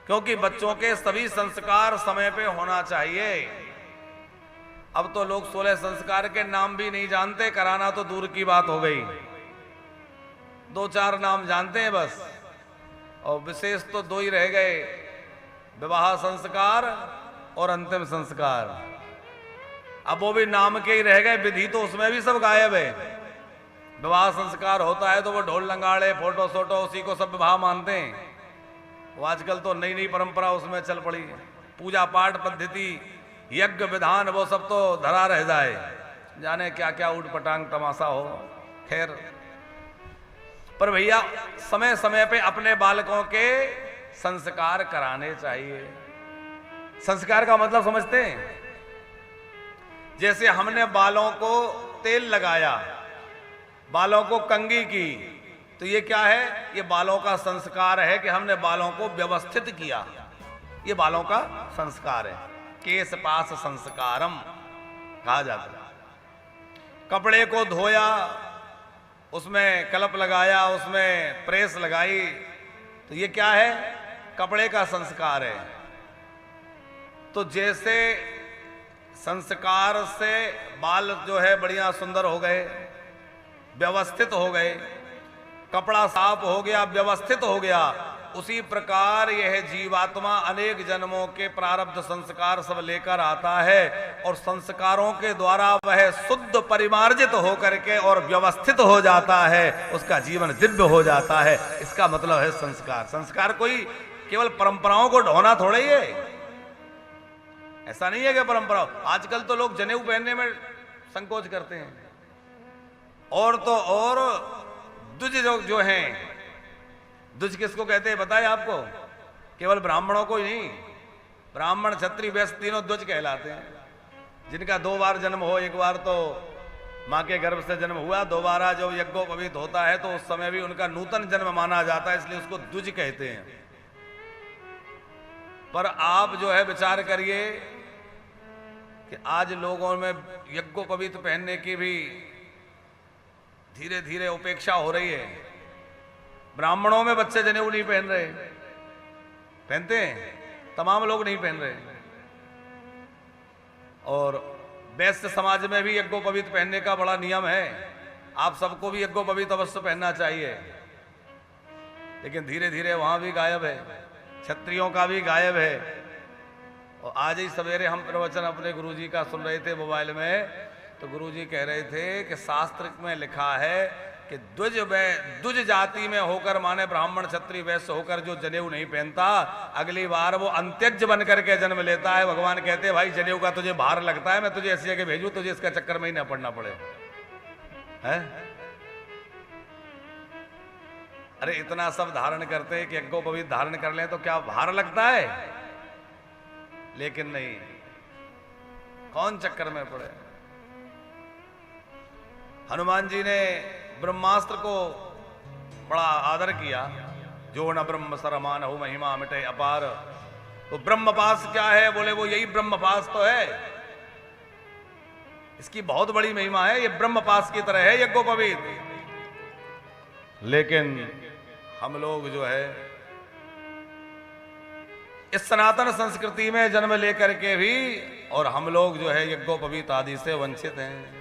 क्योंकि बच्चों के सभी संस्कार समय पे होना चाहिए। अब तो लोग 16 संस्कार के नाम भी नहीं जानते, कराना तो दूर की बात हो गई। 2-4 नाम जानते हैं बस, और विशेष तो 2 ही रह गए, विवाह संस्कार और अंतिम संस्कार। अब वो भी नाम के ही रह गए, विधि तो उसमें भी सब गायब है। विवाह संस्कार होता है तो वो ढोल लंगाड़े फोटो सोटो उसी को सब विवाह मानते हैं। वो आजकल तो नई नई परंपरा उसमें चल पड़ी, पूजा पाठ पद्धति यज्ञ विधान वो सब तो धरा रह जाए, जाने क्या क्या ऊट पटांग तमाशा हो। खैर, पर भैया समय समय पे अपने बालकों के संस्कार कराने चाहिए। संस्कार का मतलब समझते हैं? जैसे हमने बालों को तेल लगाया, बालों को कंघी की, तो ये क्या है? ये बालों का संस्कार है कि हमने बालों को व्यवस्थित किया। ये बालों का संस्कार है, केस पास संस्कारम कहा जाता है। कपड़े को धोया, उसमें कलप लगाया, उसमें प्रेस लगाई, तो ये क्या है? कपड़े का संस्कार है। तो जैसे संस्कार से बाल जो है बढ़िया सुंदर हो गए, व्यवस्थित हो गए, कपड़ा साफ हो गया, व्यवस्थित हो गया, उसी प्रकार यह जीवात्मा अनेक जन्मों के प्रारब्ध संस्कार सब लेकर आता है और संस्कारों के द्वारा वह शुद्ध परिमार्जित होकर के और व्यवस्थित हो जाता है, उसका जीवन दिव्य हो जाता है। इसका मतलब है संस्कार। संस्कार कोई केवल परंपराओं को ढोना थोड़ा ही है, ऐसा नहीं है कि परंपरा। आजकल तो लोग जनेऊ पहनने में संकोच करते हैं, और तो और द्विज जो हैं, द्विज किसको कहते हैं बताए आपको? केवल ब्राह्मणों को ही नहीं, ब्राह्मण क्षत्रिय वैश्य तीनों द्विज कहलाते हैं। जिनका 2 बार जन्म हो, एक बार तो मां के गर्भ से जन्म हुआ, दोबारा जब यज्ञोपवीत होता है तो उस समय भी उनका नूतन जन्म माना जाता है, इसलिए उसको द्विज कहते हैं। पर आप जो है विचार करिए कि आज लोगों में यज्ञोपवीत पहनने की भी धीरे धीरे उपेक्षा हो रही है। ब्राह्मणों में बच्चे जनेऊ नहीं पहन रहे, पहनते हैं, तमाम लोग नहीं पहन रहे। और वैश्य समाज में भी यज्ञोपवीत पहनने का बड़ा नियम है, आप सबको भी यज्ञोपवीत अवश्य पहनना चाहिए, लेकिन धीरे धीरे वहां भी गायब है, क्षत्रियों का भी गायब है। और आज ही सवेरे हम प्रवचन अपने गुरुजी का सुन रहे थे मोबाइल में, तो गुरुजी कह रहे थे कि शास्त्र में लिखा है कि द्विज जाति में होकर, माने ब्राह्मण क्षत्रिय वैश्य होकर जो जनेऊ नहीं पहनता, अगली बार वो अंत्यज बन करके जन्म लेता है। भगवान कहते हैं भाई जनेऊ का तुझे भार लगता है, मैं तुझे ऐसी जगह भेजूं तुझे इसका चक्कर में ही न पड़ना पड़े। है? अरे इतना सब धारण करते कि यज्ञोपवीत धारण कर लें तो क्या भार लगता है? लेकिन नहीं, कौन चक्कर में पड़े। हनुमान जी ने ब्रह्मास्त्र को बड़ा आदर किया, जो न ब्रह्म सरमान हो महिमा मिटे अपार। तो ब्रह्मपास क्या है? बोले वो यही ब्रह्मपास तो है, इसकी बहुत बड़ी महिमा है, ये ब्रह्मपास की तरह है यज्ञोपवीत। लेकिन हम लोग जो है इस सनातन संस्कृति में जन्म लेकर के भी, और हम लोग जो है यज्ञोपवीत आदि से वंचित हैं।